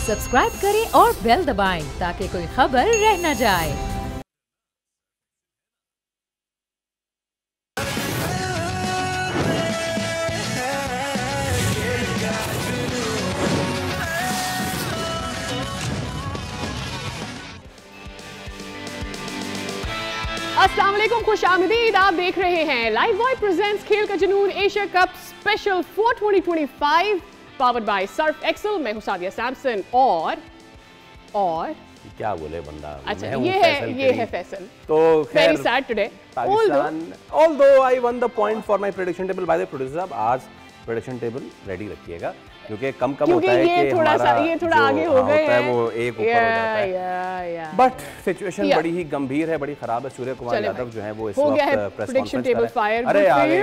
Subscribe करें और bell दबाएं ताकि कोई खबर रह न जाए। अस्सलाम वालेकुम, खुशामदीद। आप देख रहे हैं लाइव बॉय प्रेजेंट्स खेल का जुनून Asia Cup special 4 2025 powered by Surf Excel. मैं हूं सादिया सैमसन और क्या बोले बंदा। अच्छा ये है फैसल। तो very sad today Pakistan although I one the point for my prediction table. By the producer साहब, आज प्रेडिक्शन टेबल रेडी रखिएगा क्योंकि कम होता है कि ये थोड़ा आगे हो गए हैं, वो एक ऊपर हो जाता है। बट सिचुएशन बड़ी ही गंभीर है, बड़ी खराब है। सूर्य कुमार यादव जो है वो इस वक्त प्रेस कॉन्फ्रेंस कर रहे हैं। अरे आ गए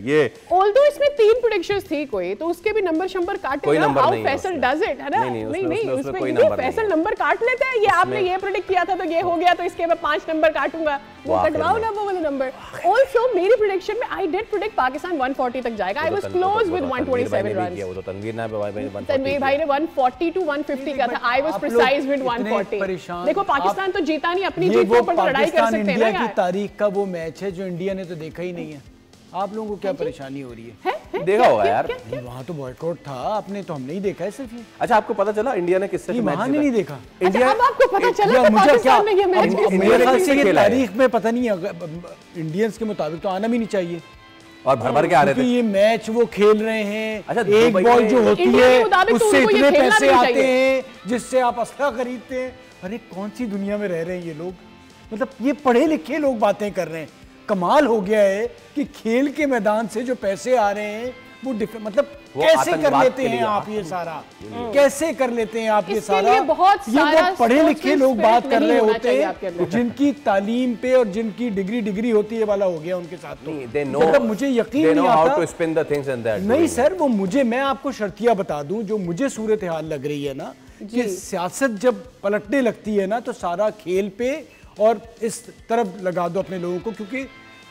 ये ऑल्दो इसमें 3 प्रेडिक्शंस थी कोई, तो उसके भी नंबर शंबर काटे ना। हाउ फैसल डज इट, है ना? नहीं उसमें कोई नंबर नहीं। फैसल नंबर काट लेता है। ये आपने ये प्रेडिक्ट किया था तो ये हो गया, तो इसके मैं 5 नंबर काटूंगा। वो कटवाओ ना वो वाला नंबर। ऑल्सो मेरी प्रेडिक्शन में आई डिड प्रेडिक्ट पाकिस्तान 140 तक जाएगा। I was close with 127 runs. वो तो तनवीर भाई ने 140 टू 150 का था। I was precise with 140। देखो पाकिस्तान तो जीता नहीं, अपनी जीत के ऊपर लड़ाई कर सकते हैं ना यार। की तारीख का वो मैच है जो इंडिया ने तो देखा ही नहीं है। आप लोगों को क्या परेशानी हो रही है? देखा होगा यार, वहाँ तो बॉयकॉट था, आपने तो हम नहीं देखा है सिर्फ। अच्छा, आपको पता चला इंडिया ने किससे मैच जीता? नहीं देखा इंडिया। अब आपको पता चला कि पाकिस्तान ने ये मैच मेरे ख्याल से ये तारीख में पता नहीं है, इंडियंस के मुताबिक तो आना भी नहीं चाहिए और भर के आ रहे थे। ये मैच वो खेल रहे हैं। अच्छा, एक बॉल जो होती है उससे इतने पैसे आते हैं जिससे आप असला खरीदते हैं। अरे कौन सी दुनिया में रह रहे हैं ये लोग? मतलब ये पढ़े लिखे लोग बातें कर रहे हैं। कमाल हो गया है कि खेल के मैदान से जो पैसे आ रहे हैं वो मतलब कैसे कर लेते हैं आप ये सारा? कैसे कर लेते हैं आप ये सारा? ये बहुत पढ़े लिखे लोग बात कर रहे होते हैं जिनकी तालीम पे और जिनकी डिग्री होती है वाला हो गया उनके साथ। तो मतलब मुझे यकीन नहीं आता। नहीं सर, वो मैं आपको शर्तिया बता दूं, जो मुझे सूरत हाल लग रही है ना कि सियासत जब पलटने लगती है ना तो सारा खेल पे और इस तरफ लगा दो अपने लोगों को, क्योंकि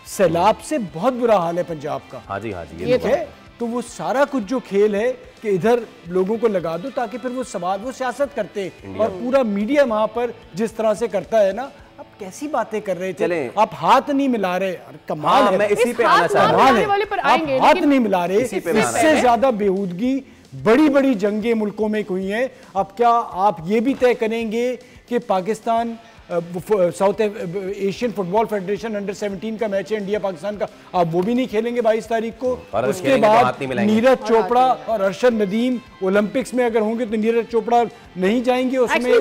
सैलाब से बहुत बुरा हाल है पंजाब का। हाँ जी ये है। तो वो सारा कुछ जो खेल है कि इधर लोगों को लगा दो ताकि फिर वो सियासत करते हैं। और पूरा मीडिया वहां पर जिस तरह से करता है ना, आप कैसी बातें कर रहे थे? आप हाथ नहीं मिला रहे। कमाल है। मैं इसी पे आना चाह रहा हूं। आप हाथ नहीं मिला रहे। इससे ज्यादा बेहूदगी बड़ी जंगें मुल्कों में हुई हैं। अब क्या आप ये भी तय करेंगे कि Pakistan south Asian football federation under 17 का मैच है इंडिया पाकिस्तान का, आप वो भी नहीं खेलेंगे 22 तारीख को? उसके बाद नीरज चोपड़ा और अरशद नदीम ओलंपिक्स में अगर होंगे तो नीरज चोपड़ा नहीं जाएंगे उसमें।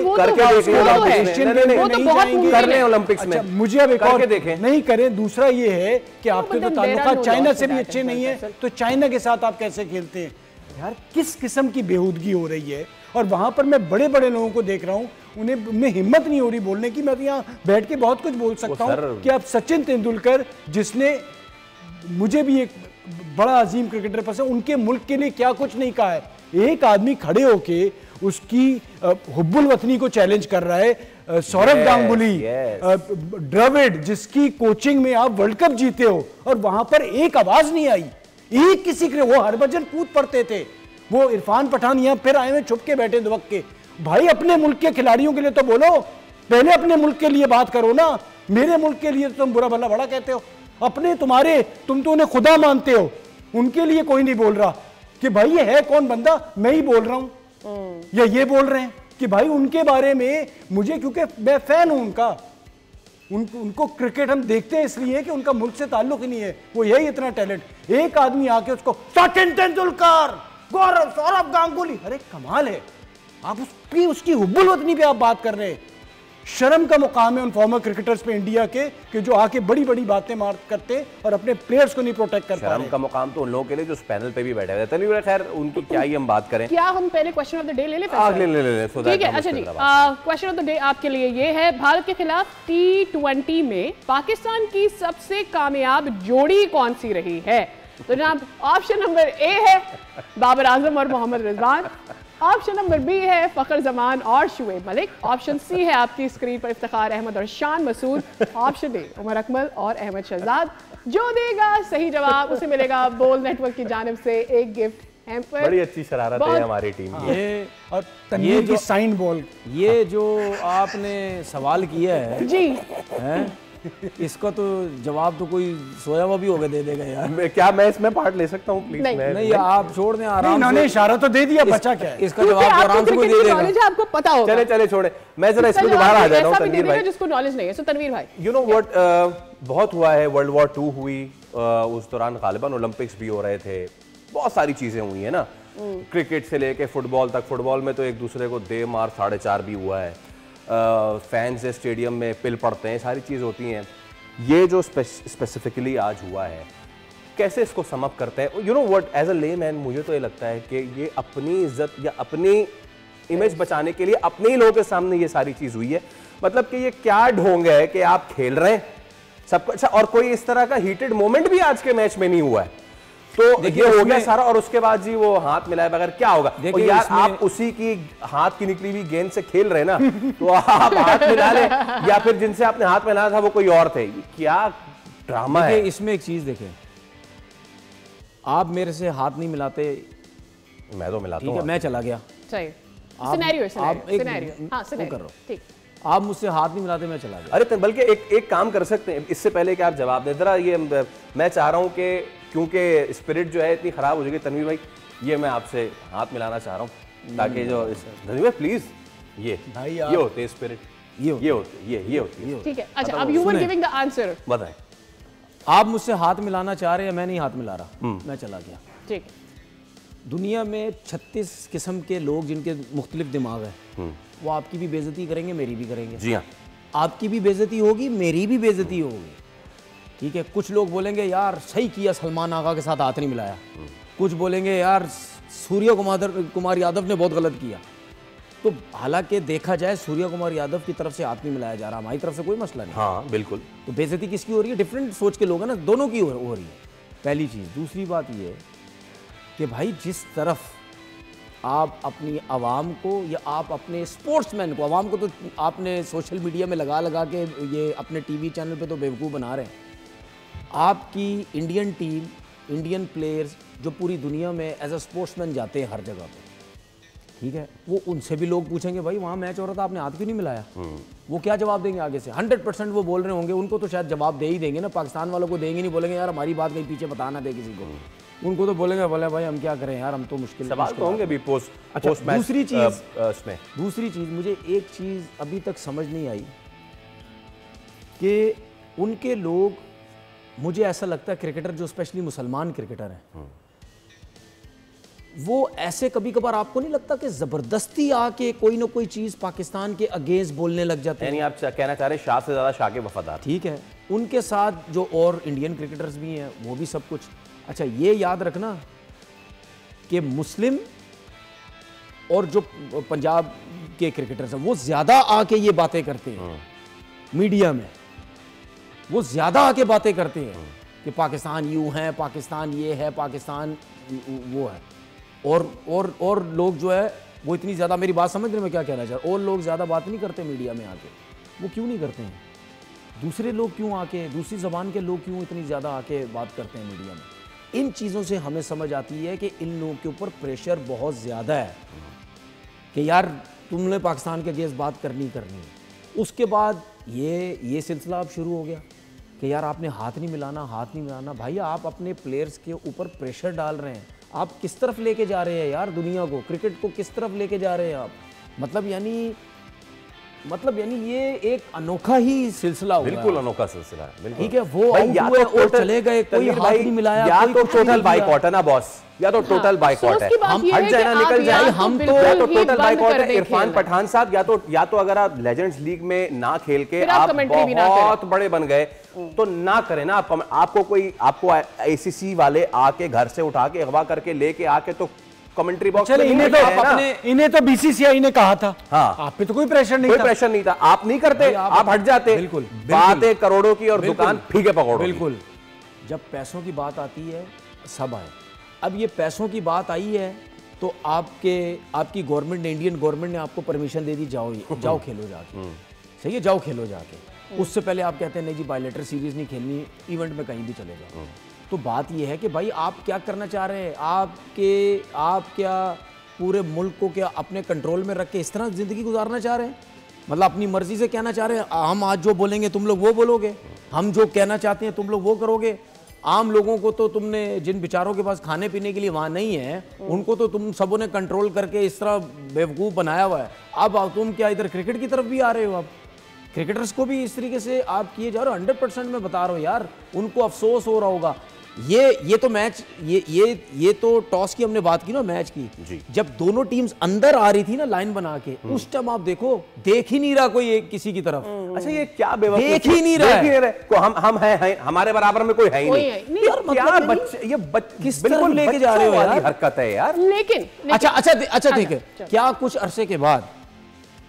ओलंपिक्स में मुझे अब एक और नहीं करें। दूसरा ये है कि आपके तो ताल्लुकात चाइना से भी अच्छे नहीं है, तो चाइना के साथ आप कैसे खेलते हैं यार? किस किस्म की बेहूदगी हो रही है। और वहां पर मैं बड़े लोगों को देख रहा हूं, उन्हें हिम्मत नहीं हो रही बोलने की। मैं तो यहाँ बैठ के बहुत कुछ बोल सकता हूँ कि आप सचिन तेंदुलकर, जिसने मुझे भी एक बड़ा अजीम क्रिकेटर पसंद, उनके मुल्क के लिए क्या कुछ नहीं कहा है। एक आदमी खड़े होके उसकी हुब्बुल वतनी को चैलेंज कर रहा है। सौरभ गांगुली, द्रविड़, जिसकी कोचिंग में आप वर्ल्ड कप जीते हो, और वहां पर एक आवाज नहीं आई। एक किसी के वो हरभजन कूद पड़ते थे। वो इरफान पठान यहाँ फिर आए हुए छुप के बैठे दुबक के। भाई अपने मुल्क के खिलाड़ियों के लिए तो बोलो, पहले अपने मुल्क के लिए बात करो ना। मेरे मुल्क के लिए तुम बुरा भला बड़ा कहते हो। अपने तुम तो उन्हें खुदा मानते हो, उनके लिए कोई नहीं बोल रहा कि भाई ये है कौन बंदा। मैं ही बोल रहा हूं या ये बोल रहे हैं कि भाई उनके बारे में मुझे, क्योंकि मैं फैन हूं उनका। उनको क्रिकेट हम देखते हैं इसलिए कि उनका मुल्क से ताल्लुक ही नहीं है। वो यही इतना टैलेंट। एक आदमी आके उसको सचिन तेंदुलकर, गौरव, सौरभ गांगुली, अरे कमाल है। आप उसकी हुब्बुल वतनी पे आप बात कर रहे हैं। शर्म का मुकाम है उन फॉर्मर क्रिकेटर्स पे इंडिया के कि जो आके बड़ी बातें करते और अपने प्लेयर्स को नहीं प्रोटेक्ट कर पा रहे। शर्म का मुकाम तो उन लोगों के लिए जो उस पैनल पे भी बैठे हुए थे। खैर उनकी क्या ही हम बात करें। क्या हम पहले क्वेश्चन ऑफ द डे ले लें? ले। ठीक है, अच्छा जी। क्वेश्चन ऑफ द डे आपके लिए ये है, भारत के खिलाफ T20 में पाकिस्तान की सबसे कामयाब जोड़ी कौन सी रही है? तो जनाब, ऑप्शन नंबर ए है बाबर आजम और Mohammad Rizwan. Option number B है फखर जमान और शुएब मलिक। ऑप्शन सी है आपकी स्क्रीन पर इफ्तिखार अहमद और शान मसूद। ऑप्शन डी उमर अकमल और अहमद शहजाद। जो देगा सही जवाब उसे मिलेगा बोल नेटवर्क की जानिब से एक गिफ्ट बड़ी अच्छी शरारत है हमारी टीम की। ये और तनवीर की साइन बॉल, ये जो आपने सवाल किया है जी हैं, इसका तो जवाब तो कोई सोया हुआ भी होगा दे देगा यार। क्या मैं इसमें पार्ट ले सकता हूँ प्लीज? नहीं आप छोड़ दें आराम से। इन्होंने इशारा तो दे दिया, बचा क्या है? इसका जवाब तो आराम से कोई दे देगा। आपको पता होगा। चले चले छोड़े, मैं जरा इसमें दोबारा आ जाता हूँ तनवीर भाई, जिसको नॉलेज नहीं है। सो तनवीर भाई, यू नो व्हाट, बहुत हुआ है, वर्ल्ड वॉर 2 हुई, उस दौरान गालिबन ओलंपिक्स भी हो रहे थे, बहुत सारी चीजें हुई है ना, क्रिकेट से लेके फुटबॉल तक। फुटबॉल में तो एक दूसरे को दे मार 4.5 भी हुआ है, फैंस है स्टेडियम में पिल पड़ते हैं, सारी चीज़ होती हैं। ये जो स्पेसिफिकली आज हुआ है, कैसे इसको समअप करते हैं? You know what, as a layman मुझे तो ये लगता है कि ये अपनी इज्जत या अपनी इमेज बचाने के लिए अपने ही लोगों के सामने ये सारी चीज़ हुई है। मतलब कि ये क्या ढोंग है कि आप खेल रहे हैं सबको, अच्छा, और कोई इस तरह का हीटेड मोमेंट भी आज के मैच में नहीं हुआ है, तो ये हो गया सारा, और उसके बाद जी वो हाथ मिलाए बगैर क्या होगा? और यार आप उसी की हाथ की निकली हुई गेंद से खेल रहे ना, तो आप हाथ मिला ले, या फिर जिनसे आपने हाथ मिलाया था वो कोई और थे। क्या ड्रामा है इसमें। एक चीज देखें, आप मेरे से हाथ नहीं मिलाते, मैं तो मिलाता हूं, ठीक है, मैं चला गया, सही सिनेरियो हां कर रहा हूं, ठीक, आप मुझसे हाथ नहीं मिलाते, मैं चला गया। अरे बल्कि एक काम कर सकते हैं, इससे पहले कि आप जवाब दें जरा, ये मैं चाह रहा हूं कि क्योंकि स्पिरिट जो है इतनी खराब हो जाएगी, तनवीर भाई ये मैं आपसे हाथ मिलाना चाह रहा हूं, ताकि जो तनवीर भाई प्लीज, ये भाई ये होते हैं स्पिरिट, ये होती है, ठीक है। अच्छा, अब you were giving the answer, बताएं। आप मुझसे हाथ मिलाना चाह रहे हैं, मैं नहीं हाथ मिला रहा, मैं चला गया, ठीक है। दुनिया में 36 किस्म के लोग जिनके मुख्तलिफ दिमाग है, वो आपकी भी बेइज्जती करेंगे, मेरी भी करेंगे। जी हाँ, आपकी भी बेइज्जती होगी, मेरी भी बेइज्जती होगी, ठीक है। कुछ लोग बोलेंगे यार सही किया सलमान आगा के साथ हाथ नहीं मिलाया, कुछ बोलेंगे यार सूर्य कुमार यादव ने बहुत गलत किया। तो हालांकि देखा जाए सूर्य कुमार यादव की तरफ से हाथ नहीं मिलाया जा रहा, हमारी तरफ से कोई मसला नहीं। हाँ बिल्कुल। तो बेइज्जती किसकी हो रही है? डिफरेंट सोच के लोग हैं ना, दोनों की हो रही है, पहली चीज़। दूसरी बात ये है कि भाई जिस तरफ आप अपनी आवाम को या आप अपने स्पोर्ट्समैन को, आवाम को तो आपने सोशल मीडिया में लगा के ये अपने टीवी चैनल पे तो बेवकूफ़ बना रहे हैं। आपकी इंडियन टीम, इंडियन प्लेयर्स जो पूरी दुनिया में एज अ स्पोर्ट्समैन जाते हैं हर जगह पे, ठीक है, वो उनसे भी लोग पूछेंगे भाई वहाँ मैच हो रहा था आपने हाथ क्यों नहीं मिलाया? वो क्या जवाब देंगे आगे से? 100% वो बोल रहे होंगे, उनको तो शायद जवाब दे ही देंगे ना, पाकिस्तान वालों को देंगे नहीं, बोलेंगे यार हमारी बात कहीं पीछे बता ना दे किसी को, उनको तो बोलेंगे बोले भाई हम क्या करें यार, हम तो मुश्किल सवाल तो होंगे भी पोस्ट। अच्छा, दूसरी चीज़ मुझे एक चीज़ अभी तक समझ नहीं आई कि उनके लोग, मुझे ऐसा लगता है क्रिकेटर जो स्पेशली मुसलमान क्रिकेटर हैं, वो ऐसे कभी कभार आपको नहीं लगता कि जबरदस्ती आके कोई ना कोई चीज पाकिस्तान के अगेंस्ट बोलने लग जाते हैं? यानी आप कहना चाह रहे हैं शाह से ज्यादा शाह के वफादार, ठीक है। उनके साथ जो और इंडियन क्रिकेटर्स भी हैं वो भी सब कुछ। अच्छा, ये याद रखना कि मुस्लिम और जो पंजाब के क्रिकेटर्स हैं वो ज्यादा आके ये बातें करते हैं मीडिया में, वो ज्यादा आके बातें करते हैं कि पाकिस्तान यूं है, पाकिस्तान ये है, पाकिस्तान वो है, और लोग जो है वो इतनी ज़्यादा, मेरी बात समझ रहे मैं क्या कहना चाह रहा हूँ, और लोग ज़्यादा बात नहीं करते मीडिया में आके। वो क्यों नहीं करते हैं? दूसरे लोग क्यों आके, दूसरी ज़बान के लोग क्यों इतनी ज़्यादा आके बात करते हैं मीडिया में? इन चीज़ों से हमें समझ आती है कि इन लोगों के ऊपर प्रेशर बहुत ज़्यादा है कि यार तुमने पाकिस्तान के अगेंस्ट बात करनी है। उसके बाद ये सिलसिला अब शुरू हो गया कि यार आपने हाथ नहीं मिलाना। भाई आप अपने प्लेयर्स के ऊपर प्रेशर डाल रहे हैं, आप किस तरफ लेके जा रहे हैं यार दुनिया को, क्रिकेट को किस तरफ लेके जा रहे हैं आप? मतलब यानी ये एक अनोखा ही सिलसिला हुआ, बिल्कुल अनोखा सिलसिला है, ठीक है। वो और चले गए, कोई हाथ नहीं मिलाया, या तो टोटल बाइकॉट है ना बॉस, या तो टोटल बाइकॉट है, हम हट जाए ना, निकल जाए, हम तो या तो टोटल बाइकॉट है। इरफान पठान साहब, या तो अगर आप लेजेंड्स लीग में ना खेल के आप बहुत बड़े बन गए तो ना करें ना, आपको आईसीसी वाले आके घर से उठा के अगवा करके लेके आके तो कमेंट्री बॉक्स में इन्हें तो बीसीसीआई ने कहा था, हाँ, आप पे तो कोई प्रेशर नहीं था, आप नहीं करते, आप हट जाते। बिल्कुल, बात है करोड़ों की और दुकान फीके पकौड़ों। बिल्कुल, जब पैसों की बात आती है सब आए। अब ये पैसों की बात आई है तो आपकी गवर्नमेंट ने, इंडियन गवर्नमेंट ने आपको परमिशन दे दी, जाओ खेलो जाके, सही है, जाओ खेलो जाके। उससे पहले आप कहते हैं नहीं जी बायलेटर सीरीज नहीं खेलनी, इवेंट में कहीं भी चले जाओ, तो बात यह है कि भाई आप क्या करना चाह रहे हैं, आप क्या पूरे मुल्क को क्या अपने कंट्रोल में रख के इस तरह ज़िंदगी गुजारना चाह रहे हैं? मतलब अपनी मर्जी से कहना चाह रहे हैं, हम आज जो बोलेंगे तुम लोग वो बोलोगे, हम जो कहना चाहते हैं तुम लोग वो करोगे। आम लोगों को तो तुमने, जिन बेचारों के पास खाने पीने के लिए वहाँ नहीं है, उनको तो तुम सबों ने कंट्रोल करके इस तरह बेवकूफ़ बनाया हुआ है। अब तुम क्या इधर क्रिकेट की तरफ भी आ रहे हो? अब क्रिकेटर्स को भी इस तरीके से आप किए जा रहे हो। 100% मैं बता रहा हूँ यार, उनको अफसोस हो रहा होगा। ये तो मैच, ये तो टॉस की हमने बात की ना, मैच की जी। जब दोनों टीम्स अंदर आ रही थी ना लाइन बना के, उस टाइम आप देखो, देख ही नहीं रहा कोई एक किसी की तरफ। अच्छा ये क्या बेवकूफ, देख ही नहीं रहा है। हम हैं, हमारे बराबर में कोई है ही नहीं यार, क्या मतलब बच्चे, ये किस बिल्कुल तरफ लेके जा रहे हो यार? हरकत है यार। लेकिन अच्छा ठीक है, क्या कुछ अरसे के बाद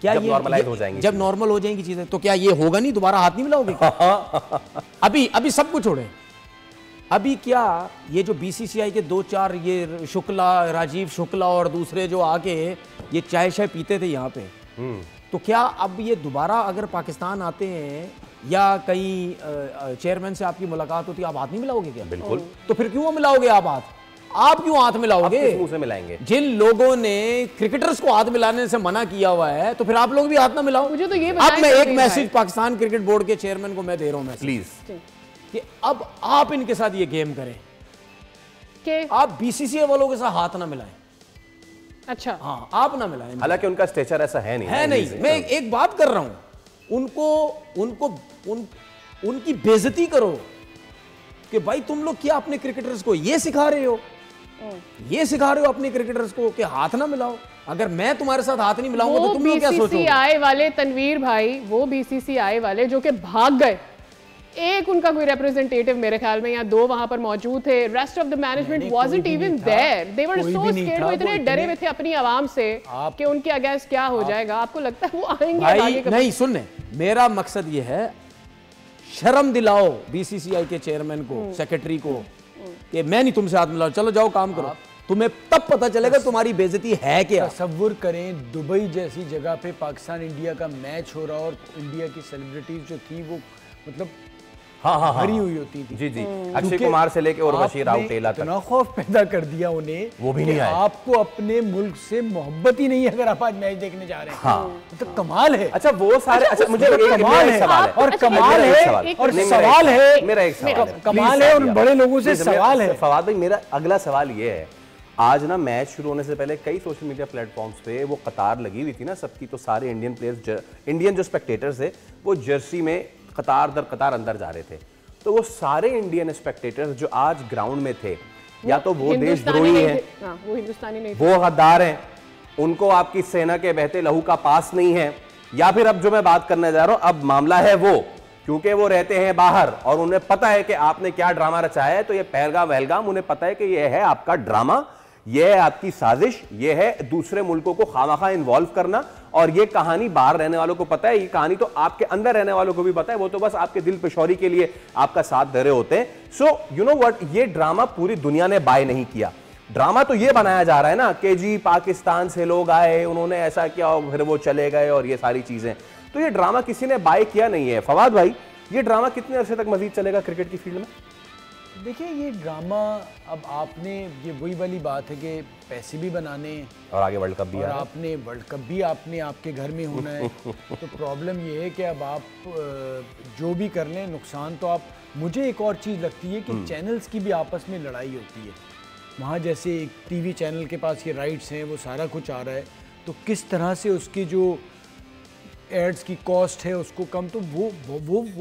क्या जब ये नॉर्मलाइज हो जाएंगी, जब नॉर्मल हो जाएंगी चीजें, तो क्या ये होगा नहीं, दोबारा हाथ नहीं मिलाओगे? अभी सब कुछ छोड़े, अभी क्या ये जो बीसीसीआई के 2-4 ये शुक्ला, राजीव शुक्ला और दूसरे जो आके ये चाय शाय पीते थे यहाँ पे, तो क्या अब ये दोबारा अगर पाकिस्तान आते हैं या कहीं चेयरमैन से आपकी मुलाकात होती है, आप हाथ नहीं मिलाओगे क्या? बिल्कुल। तो फिर क्यों मिलाओगे आप हाथ? आप क्यों हाथ मिलाओगे? किस मुंह से मिलाएंगे? जिन लोगों ने क्रिकेटर्स को हाथ मिलाने से मना किया हुआ है, तो फिर आप लोग भी हाथ ना मिलाओ। मुझे तो ये अब मैं एक मैसेज पाकिस्तान क्रिकेट बोर्ड के चेयरमैन को मैं दे रहा हूं, प्लीज, कि अब आप इनके साथ ये गेम करें कि आप बीसीसीआई वालों के साथ हाथ ना मिलाएं। अच्छा, हाँ, आप ना मिलाएं। हालांकि उनका स्टेचर ऐसा है नहीं, है नहीं। मैं एक बात कर रहा हूं, उनकी बेइज्जती करो कि भाई तुम लोग क्या अपने क्रिकेटर्स को ये सिखा रहे हो, अपने क्रिकेटर्स को कि हाथ ना मिलाओ। अगर मैं तुम्हारे साथ हाथ नहीं मिलाऊंगा तो तुम लोग क्या सोचोगे? बीसीसीआई वाले तनवीर भाई, वो बीसीसीआई वाले जो कि भाग गए, एक उनका कोई रिप्रेजेंटेटिव मेरे ख्याल में या 2 वहां पर मौजूद थे। Rest of the management wasn't even there, they were so scared. वो इतने डरे हुए थे अपनी आवाम से कि उनके अगेंस्ट क्या हो जाएगा। आपको लगता है वो आएंगे भाई? नहीं, सुनने, मेरा मकसद ये है, शर्म दिलाओ बीसीसीआई के चेयरमैन को, सेक्रेटरी को, कि मैं नहीं तुमसे हाथ मिलाऊं, चलो जाओ काम करो। तुम्हें तब पता चलेगा तुम्हारी बेइज्जती है क्या। तसव्वुर करें, दुबई जैसी जगह पे पाकिस्तान इंडिया का मैच हो रहा और इंडिया की सेलिब्रिटीज जो थी वो मतलब भरी हुई होती थी। जी, अक्षय कुमार से लेके उर्वशी राउटेला तक इतना खौफ पैदा कर दिया उन्हें, वो भी नहीं आए। आपको अपने मुल्क से मोहब्बत ही नहीं है अगर आप आज मैच देखने जा रहे हैं। हाँ। तो कमाल है। अच्छा वो सारे, अच्छा मुझे कमाल है, और कमाल है, और सवाल है, मेरा एक सवाल है, कमाल है, और बड़े लोगों से सवाल है। फवाद भाई, मेरा अगला सवाल ये है, आज ना मैच शुरू होने से पहले कई सोशल मीडिया प्लेटफॉर्म्स पे वो कतार लगी हुई थी ना सबकी, तो सारे इंडियन प्लेयर्स, इंडियन जो स्पेक्टेटर्स थे वो जर्सी में कतार दर कतार अंदर जा रहे थे। तो वो सारे इंडियन स्पेक्टेटर्स जो आज ग्राउंड में थे, या तो वो देशद्रोही हैं, वो हिंदुस्तानी नहीं, वो गद्दार हैं, उनको आपकी सेना के बहते लहू का पास नहीं है, या फिर अब जो मैं बात करने जा रहा हूं, अब मामला है वो, क्योंकि वो रहते हैं बाहर और उन्हें पता है कि आपने क्या ड्रामा रचाया है, तो ये पहलगाम वहलगाम उन्हें पता है कि ये है आपका ड्रामा, ये है आपकी साजिश, ये है दूसरे मुल्कों को खामखा इन्वॉल्व करना, और ये कहानी बाहर रहने वालों को पता है, ये कहानी तो आपके अंदर रहने वालों को भी पता है, वो तो बस आपके दिल पेशौरी के लिए आपका साथ दे रहे होते हैं। सो यू नो व्हाट, ये ड्रामा पूरी दुनिया ने बाय नहीं किया। ड्रामा तो ये बनाया जा रहा है ना कि जी पाकिस्तान से लोग आए, उन्होंने ऐसा किया और फिर वो चले गए और ये सारी चीजें, तो ये ड्रामा किसी ने बाय किया नहीं है। फवाद भाई, ये ड्रामा कितने अरसे तक मजीद चलेगा क्रिकेट की फील्ड में? देखिए ये ड्रामा, अब आपने ये वही वाली बात है कि पैसे भी बनाने और आगे वर्ल्ड कप भी, और आपने वर्ल्ड कप भी आपने आपके घर में होना है। तो प्रॉब्लम ये है कि अब आप जो भी कर लें, नुकसान तो आप, मुझे एक और चीज़ लगती है कि चैनल्स की भी आपस में लड़ाई होती है। वहाँ जैसे एक टीवी चैनल के पास ये राइट्स हैं, वो सारा कुछ आ रहा है, तो किस तरह से उसकी जो एड्स की कॉस्ट है उसको कम, तो वो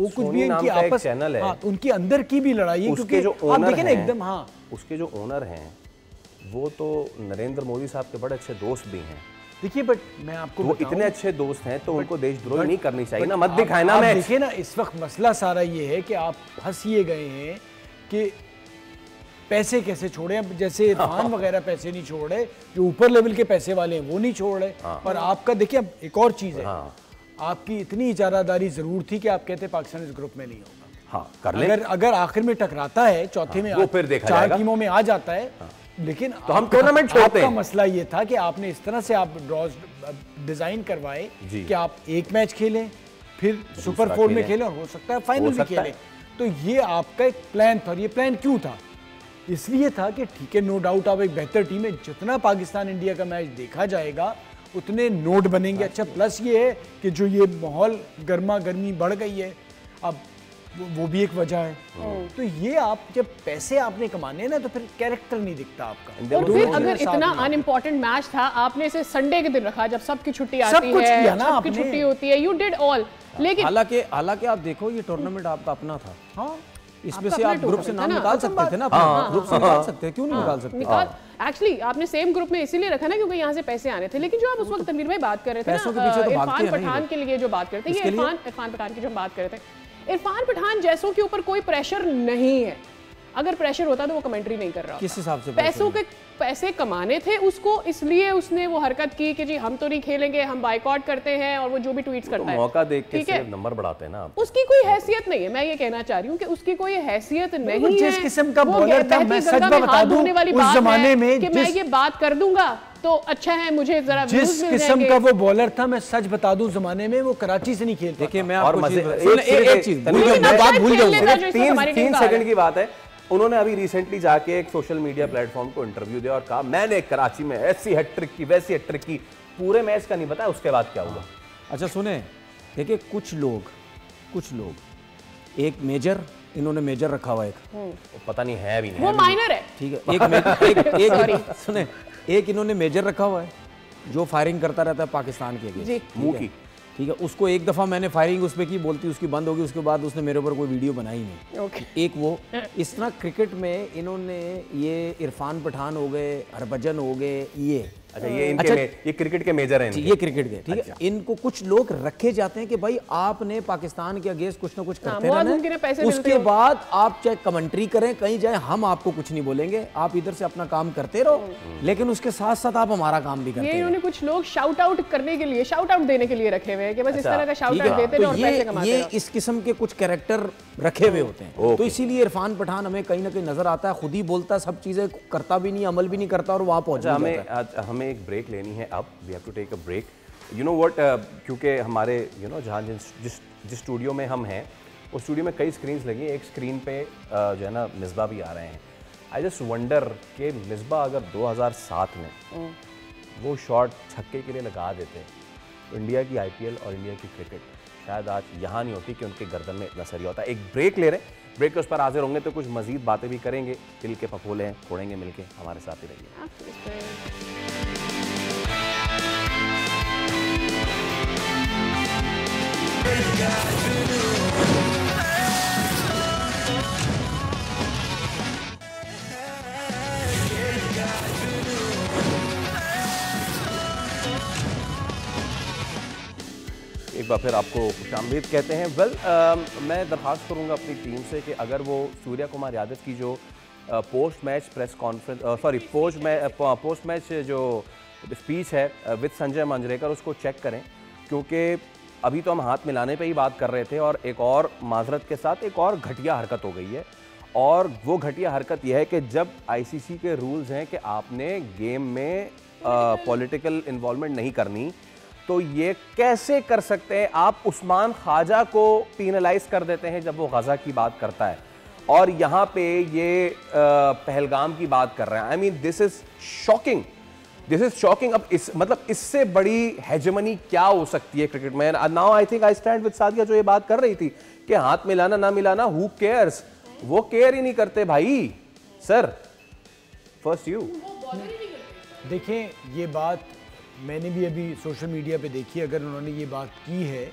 कुछ भी इनकी आपस चैनल है, हाँ, उनकी अंदर की भी लड़ाई है, उसके जो आप देखें ना एकदम, हाँ, उसके जो ओनर हैं वो तो नरेंद्र मोदी साहब के बड़े अच्छे दोस्त भी हैं। देखिए बट मैं आपको वो इतने अच्छे दोस्त हैं तो उनको देशद्रोही नहीं करनी चाहिए ना, मत दिखाए ना। मैं देखिए ना, इस वक्त मसला सारा ये है कि आप फंस ये गए हैं कि पैसे कैसे छोड़े। अब जैसे इरफान वगैरह पैसे नहीं छोड़ रहे, जो ऊपर लेवल के पैसे वाले हैं वो नहीं छोड़ रहे, पर आपका देखिए अब एक और चीज़ है, आपकी इतनी इजारादारी जरूर थी कि आप कहते पाकिस्तान इस ग्रुप में नहीं होगा। हाँ, कर ले। अगर आखिर में टकराता है, चौथे में वो फिर देखा 4 टीमों में आ जाता है, लेकिन तो हम टूर्नामेंट छोड़ते हैं। आपका मसला ये था कि आपने इस तरह से आप ड्रॉज डिजाइन करवाए कि आप एक मैच खेलें, फिर सुपर 4 में खेलें और हो सकता है फाइनल भी खेलें। तो ये आपका एक प्लान था, और ये प्लान क्यों था? इसलिए था कि ठीक है, नो डाउट आप एक बेहतर टीम है, जितना पाकिस्तान इंडिया का मैच देखा जाएगा उतने नोट बनेंगे। अच्छा, प्लस ये है कि जो ये माहौल गर्मा गर्मी बढ़ गई है, अब वो भी एक वजह है। तो ये आप जब पैसे आपने कमाने हैं ना, तो फिर कैरेक्टर नहीं दिखता आपका। और फिर अगर इतना अनइम्पोर्टेंट मैच था, आपने इसे संडे के दिन रखा जब सबकी छुट्टी आती सब कुछ है, किया ना सबकी छुट्टी होती है, यू डिड ऑल। लेकिन हालांकि आप देखो, ये टूर्नामेंट आपका अपना था। हाँ, इसमें से आप ग्रुप से नाम निकाल सकते थे ना, ग्रुप से निकाल सकते, क्यों नहीं निकाल सकते? एक्चुअली आपने सेम ग्रुप में इसीलिए रखा ना क्योंकि यहाँ से पैसे आने थे। लेकिन जो आप उस वक्त तनवीर भाई बात कर रहे थे पैसों के पीछे तो भागते हैं इरफान पठान के लिए जो बात करते हैं, ये इरफान पठान की जो बात कर रहे थे, इरफान पठान जैसों के ऊपर कोई प्रेशर नहीं है। अगर प्रेशर होता तो वो कमेंट्री नहीं कर रहा। किस हिसाब से? पैसों के पैसे कमाने थे उसको, इसलिए उसने वो हरकत की कि जी हम तो नहीं खेलेंगे, हम बाइकआउट करते हैं, और वो जो भी ट्वीट्स करता है मौका देख के सिर्फ नंबर बढ़ाते हैं ना। उसकी कोई हैसियत नहीं है। मैं ये कहना चाह रही हूँ कि उसकी कोई हैसियत नहीं है। जिस किस्म का बॉलर था, मैं सच बता दूं, उस जमाने में कि मैं ये बात कर दूंगा तो अच्छा है, मुझे जरा जिस किस्म का वो बॉलर था, मैं सच बता दूं, जमाने में वो कराची से नहीं खेलता। देखिए मैं आपको एक चीज बात भूल जाऊंगा, 3 सेकंड की बात है। उन्होंने अभी रिसेंटली जाके एक सोशल मीडिया प्लेटफॉर्म को इंटरव्यू दिया और कहा मैंने कराची में ऐसी हैट्रिक की, वैसी हैट्रिक की, पूरे मैच का नहीं पता उसके बाद क्या हुआ। अच्छा सुने, देखिए कुछ लोग एक मेजर, इन्होंने मेजर रखा हुआ एक, पता नहीं है भी नहीं, वो माइनर है, ठीक है, एक सुने, एक इन्होंने मेजर रखा हुआ है जो फायरिंग करता रहता है पाकिस्तान के अगेंस्ट, मुंह की, ठीक है। उसको एक दफ़ा मैंने फायरिंग उस पर की, बोलती उसकी बंद होगी, उसके बाद उसने मेरे ऊपर कोई वीडियो बनाई नहीं। एक वो, इस तरह क्रिकेट में इन्होंने ये इरफान पठान हो गए, हरभजन हो गए, ये अच्छा ये क्रिकेट के मेजर हैं, ये क्रिकेट के, ठीक है। इनको कुछ लोग रखे जाते हैं कि भाई आपने पाकिस्तान के अगेंस्ट कुछ ना कुछ करते रहना, उसके बाद आप चाहे कमेंट्री करें, कहीं जाए, हम आपको कुछ नहीं बोलेंगे, आप इधर से अपना काम करते रहो, लेकिन उसके साथ साथ आप हमारा काम भी करते हैं। इन्होंने कुछ लोग शाउट आउट करने के लिए, शाउट आउट देने के लिए रखे हुए हैं कि बस इस तरह का शाउट आउट देते रहो और पैसे कमाते रहो। ये इस किस्म के कुछ कैरेक्टर रखे हुए होते हैं, तो इसीलिए इरफान पठान हमें कहीं ना कहीं नजर आता है, खुद ही बोलता है, सब चीजें करता भी नहीं, अमल भी नहीं करता, और वहां पहुंच जाता है। हमें एक ब्रेक लेनी है अब, we have to take a break, you know what, क्योंकि हमारे जहाँ जिस स्टूडियो में हम हैं उस स्टूडियो में कई स्क्रीन्स लगी हैं, एक स्क्रीन पे जो है ना मिसबा भी आ रहे हैं। आई जस्ट वंडर कि मिसबा अगर 2007 में वो शॉट छक्के के लिए लगा देते तो इंडिया की IPL और इंडिया की क्रिकेट शायद आज यहाँ नहीं होती कि उनके गर्दन में इतना सरिया होता। एक ब्रेक ले रहे हैं, ब्रेक के उस पर हाजिर होंगे तो कुछ मजीद बातें भी करेंगे, दिल के फफोले हैं, फोड़ेंगे मिलके, हमारे साथ ही रहिए। एक बार फिर आपको खुशामदीद कहते हैं। मैं दरख्वास्त करूंगा अपनी टीम से कि अगर वो सूर्या कुमार यादव की जो post match press conference, post match जो स्पीच है विद संजय मंजरेकर, उसको चेक करें, क्योंकि अभी तो हम हाथ मिलाने पे ही बात कर रहे थे और एक और माजरत के साथ एक और घटिया हरकत हो गई है। और वो घटिया हरकत यह है कि जब ICC के रूल्स हैं कि आपने गेम में पॉलिटिकल इन्वॉल्वमेंट नहीं करनी, तो ये कैसे कर सकते हैं आप? उस्मान ख्वाजा को पीनलाइज कर देते हैं जब वो गजा की बात करता है, और यहाँ पे ये पहलगाम की बात कर रहे हैं। I mean this is shocking, this is shocking. अब मतलब इससे बड़ी हेजेमनी क्या हो सकती है क्रिकेट में? Now I think I stand with Sadia जो ये बात कर रही थी कि हाथ मिलाना ना मिलाना, हु केयर्स, वो केयर ही नहीं करते भाई। सर फर्स्ट यू देखें, ये बात मैंने भी अभी सोशल मीडिया पे देखी, अगर उन्होंने ये बात की है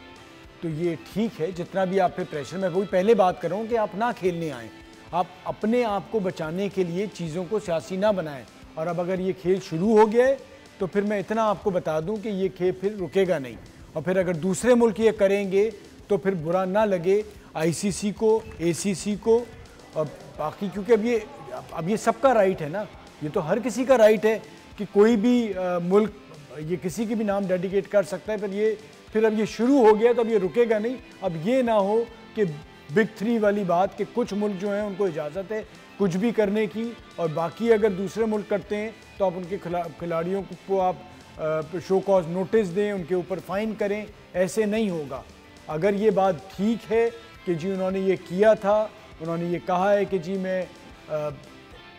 तो ये ठीक है। जितना भी आप पे प्रेशर, मैं वही पहले बात कर रहा हूँ कि आप ना खेलने आएँ, आप अपने आप को बचाने के लिए चीज़ों को सियासी ना बनाएं। और अब अगर ये खेल शुरू हो गया है तो फिर मैं इतना आपको बता दूं कि ये खेल फिर रुकेगा नहीं, और फिर अगर दूसरे मुल्क ये करेंगे तो फिर बुरा ना लगे ICC को, ACC को और बाकी, क्योंकि अब ये सबका राइट है ना, ये तो हर किसी का राइट है कि कोई भी मुल्क ये किसी की भी नाम डेडिकेट कर सकता है। फिर अब ये शुरू हो गया तो अब ये रुकेगा नहीं। अब ये ना हो कि बिग 3 वाली बात कि कुछ मुल्क जो हैं उनको इजाज़त है कुछ भी करने की, और बाकी अगर दूसरे मुल्क करते हैं तो आप उनके खिलाड़ियों को आप शो कॉज नोटिस दें, उनके ऊपर फ़ाइन करें। ऐसे नहीं होगा। अगर ये बात ठीक है कि जी उन्होंने ये किया था, उन्होंने ये कहा है कि जी मैं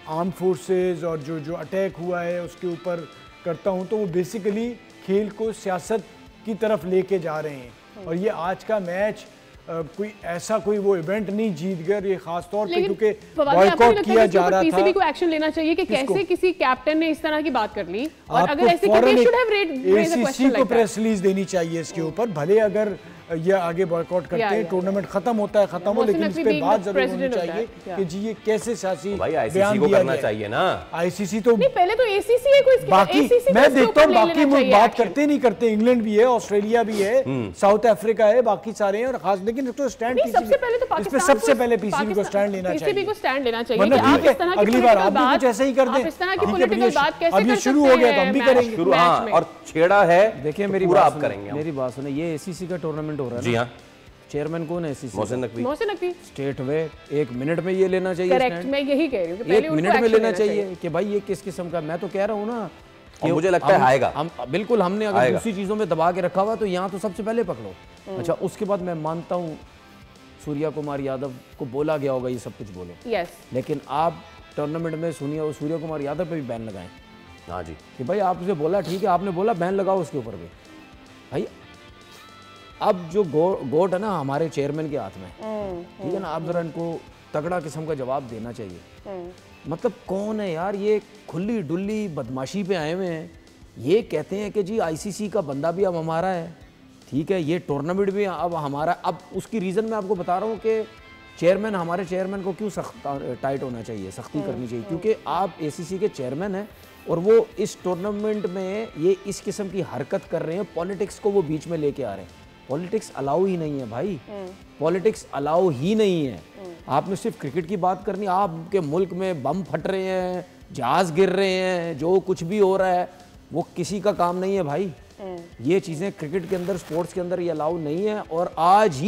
आर्म फोर्सेस और जो जो अटैक हुआ है उसके ऊपर करता हूँ, तो वो बेसिकली खेल को सियासत की तरफ लेके जा रहे हैं। और ये आज का मैच कोई ऐसा कोई वो इवेंट नहीं जीत गया, ये खास तौर पे क्योंकि बॉयकॉट किया जा रहा था। पीसीबी को एक्शन लेना चाहिए कि कैसे किसी कैप्टन ने इस तरह की बात कर ली, और अगर ऐसे एसीसी को प्रेस रिलीज देनी चाहिए इसके ऊपर। भले अगर ये आगे बॉयकॉट करते हैं, टूर्नामेंट खत्म होता है खत्म हो, लेकिन इस पे बात जरूर होनी चाहिए कि जी ये कैसे सियासी बयान को करना चाहिए ना। आईसीसी तो नहीं, पहले तो एसीसी है कोई, बाकी मैं देखता हूँ बाकी मुल्क बात करते नहीं करते, इंग्लैंड भी है, ऑस्ट्रेलिया भी है, साउथ अफ्रीका है, बाकी सारे हैं, और खास लेकिन तो स्टैंड सबसे पहले तो इस पे सबसे पहले पीसीबी को स्टैंड लेना चाहिए। पीसीबी को स्टैंड लेना चाहिए वरना कि आप ठीक इस तरह है, की अगली बार आप भी बात, कुछ ऐसा ही कर दें। आप इस तरह की पॉलिटिकल बात कैसे अब ये कर शुरू सकते हो गया तो हैं हम भी मैच करेंगे। में? हाँ, और छेड़ा है, देखिए मेरी पूरा बात आप करेंगे। मेरी बात सुने, ये एसीसी का टूर्नामेंट हो रहा है जी हाँ, चेयरमैन कौन है एसीसी? मोहसिन नकवी। स्टेट वे 1 मिनट में ये लेना चाहिए, करेक्ट, मैं यही कह रही हूँ कि पहले 1 मिनट में लेना चाहिए कि भाई ये किस किस्म का। मैं तो कह रहा हूँ ना कि मुझे लगता है आएगा। हम बिल्कुल, हमने अगर दूसरी चीजों में दबा के रखा हुआ तो यहाँ तो सबसे पहले पकड़ो। अच्छा, उसके बाद मैं मानता हूँ सूर्या कुमार यादव को बोला गया होगा ये सब कुछ बोलो, यस, लेकिन आप टूर्नामेंट में सूर्या कुमार यादव पे भी बैन लगाएं। हाँ जी, कि भाई आपसे बोला, ठीक है आपने बोला, बैन लगाओ उसके ऊपर भी। भाई अब जो गोट है ना हमारे चेयरमैन के हाथ में, ठीक है ना, आप जरा इनको तगड़ा किस्म का जवाब देना चाहिए। मतलब कौन है यार ये, खुली डुल्ली बदमाशी पे आए हुए हैं। ये कहते हैं कि जी आईसीसी का बंदा भी अब हमारा है, ठीक है, ये टूर्नामेंट भी अब हमारा। अब उसकी रीज़न मैं आपको बता रहा हूँ कि चेयरमैन, हमारे चेयरमैन को क्यों सख्त टाइट होना चाहिए, सख्ती करनी चाहिए, क्योंकि आप एसीसी के चेयरमैन हैं और वो इस टूर्नामेंट में ये इस किस्म की हरकत कर रहे हैं, पॉलिटिक्स को वो बीच में लेके आ रहे हैं। पॉलिटिक्स अलाउ ही नहीं है भाई, पॉलिटिक्स अलाउ ही नहीं है। आपने सिर्फ क्रिकेट की बात करनी, आपके मुल्क में बम फट रहे हैं, जहाज गिर रहे हैं, जो कुछ भी हो रहा है वो किसी का काम नहीं है भाई। ये चीज़ें क्रिकेट के अंदर, स्पोर्ट्स के अंदर ये अलाउ नहीं है। और आज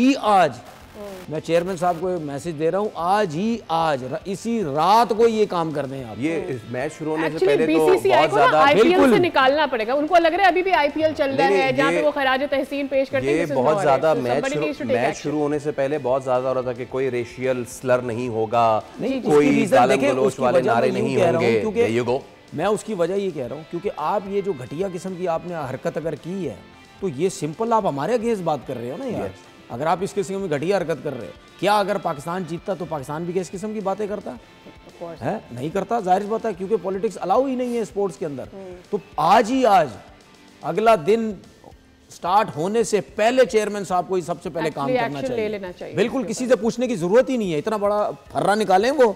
मैं चेयरमैन साहब को मैसेज दे रहा हूँ, आज ही आज इसी रात को ये काम कर दें आप। ये इस मैच शुरू होने से एक्चुअली पहले तो बीसीसीआई बहुत को ना ज्यादा आईपीएल से निकालना पड़ेगा। उनको लग रहा है अभी भी आईपीएल चल रहा है, जहाँ पे वो खराज तहसीन पेश करते हैं। ये बहुत ज्यादा मैच शुरू होने से पहले बहुत ज्यादा हो रहा था कि कोई रेशियल स्लर नहीं होगा, कोई गालिम गलौज वाले नारे नहीं होंगे। मैं उसकी वजह ये कह रहा हूँ क्योंकि आप ये जो घटिया किस्म की आपने हरकत अगर की है तो ये सिंपल आप हमारे अगेंस्ट बात कर रहे हो ना यार। अगर आप इस किस्म की घटिया हरकत कर रहे हो, क्या अगर पाकिस्तान जीतता तो पाकिस्तान भी इस किस्म की बातें करता है? नहीं करता, जाहिर बात है, क्योंकि पॉलिटिक्स अलाउ ही नहीं है स्पोर्ट्स के अंदर। तो आज ही आज अगला दिन स्टार्ट होने से पहले चेयरमैन साहब को ही सबसे पहले काम करना चाहिए। बिल्कुल किसी से पूछने की जरूरत ही नहीं है। इतना बड़ा फर्रा निकालें वो,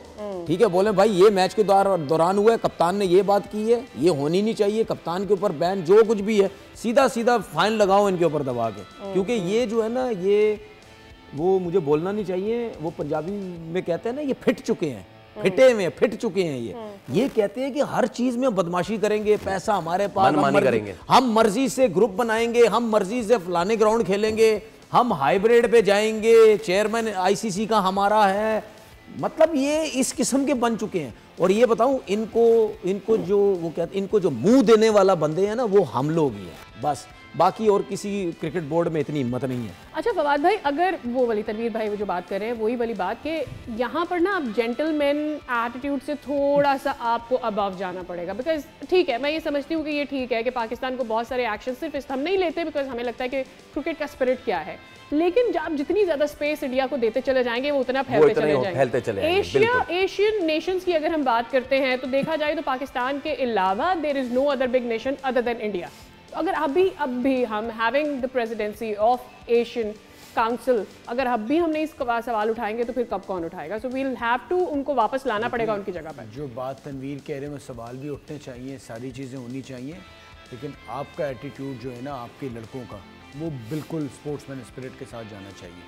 ठीक है, बोले भाई ये मैच के दौरान हुआ है, कप्तान ने ये बात की है, ये होनी नहीं चाहिए, कप्तान के ऊपर बैन, जो कुछ भी है सीधा सीधा फाइन लगाओ इनके ऊपर दबा के। क्योंकि ये जो है ना, ये वो मुझे बोलना नहीं चाहिए, वो पंजाबी में कहते हैं ना, ये फिट चुके हैं, फिटे हुए, फिट चुके हैं। ये कहते हैं कि हर चीज में बदमाशी करेंगे, पैसा हमारे पास, हम मर्जी से ग्रुप बनाएंगे, हम मर्जी से फलाने ग्राउंड खेलेंगे, हम हाइब्रिड पे जाएंगे, चेयरमैन आईसीसी का हमारा है। मतलब ये इस किस्म के बन चुके हैं। और ये बताऊं, इनको जो वो कहते, इनको जो मुंह देने वाला बंदे हैं ना, वो हम लोग ही हैं बस। बाकी और किसी क्रिकेट बोर्ड में इतनी हिम्मत नहीं है। अच्छा फवाद भाई, अगर वो वाली तनवीर भाई वो जो बात कर रहे हैं, वही वाली बात कि यहाँ पर ना आप जेंटलमैन एटीट्यूड से थोड़ा सा आपको अबव जाना पड़ेगा। बिकॉज ठीक है, मैं ये समझती हूँ कि ये ठीक है कि पाकिस्तान को बहुत सारे एक्शन सिर्फ हम नहीं लेते बिकॉज हमें लगता है कि क्रिकेट का स्पिरिट क्या है, लेकिन जब जितनी ज्यादा स्पेस इंडिया को देते चले जाएंगे वो उतना फैलते चले जाएंगे। एशियन नेशंस की अगर हम बात करते हैं तो देखा जाए तो पाकिस्तान के अलावा there is no other big nation other than India. अगर अब भी हम having the presidency of Asian Council, अगर अब भी हमने इस सवाल उठाएंगे तो फिर कब कौन उठाएगा? So we will have to उनको वापस लाना पड़ेगा उनकी जगह पर। जो बात तनवीर कह रहे हैं, सवाल भी उठने चाहिए, सारी चीज़ें होनी चाहिए, लेकिन आपका एटीट्यूड जो है ना, आपके लड़कों का, वो बिल्कुल स्पोर्ट्समैन स्पिरिट के साथ जाना चाहिए।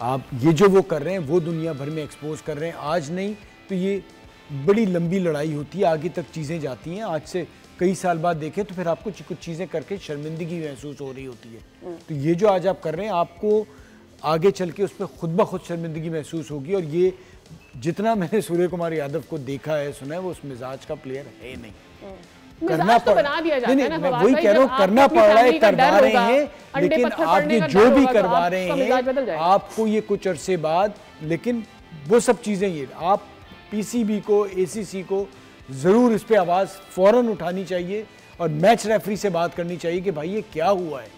आप ये जो वो कर रहे हैं वो दुनिया भर में एक्सपोज कर रहे हैं। आज नहीं तो ये बड़ी लंबी लड़ाई होती है, आगे तक चीज़ें जाती हैं। आज से कई साल बाद देखें तो फिर आपको कुछ चीज़ें करके शर्मिंदगी महसूस हो रही होती है। तो ये जो आज आप कर रहे हैं, आपको आगे चल के उस पर खुद ब खुद शर्मिंदगी महसूस होगी। और ये जितना मैंने सूर्य कुमार यादव को देखा है, सुना है, वो उस मिजाज का प्लेयर है नहीं। करना तो बना दिया जाता है ना, मैं वही कह रहा हूँ, करना पड़ रहा है, करवा रहे हैं, लेकिन आप ये जो भी करवा रहे हैं, आपको ये कुछ अरसे बाद, लेकिन वो सब चीज़ें ये आप पीसीबी को, एसीसी को जरूर इस पे आवाज फौरन उठानी चाहिए और मैच रेफरी से बात करनी चाहिए कि भाई ये क्या हुआ है,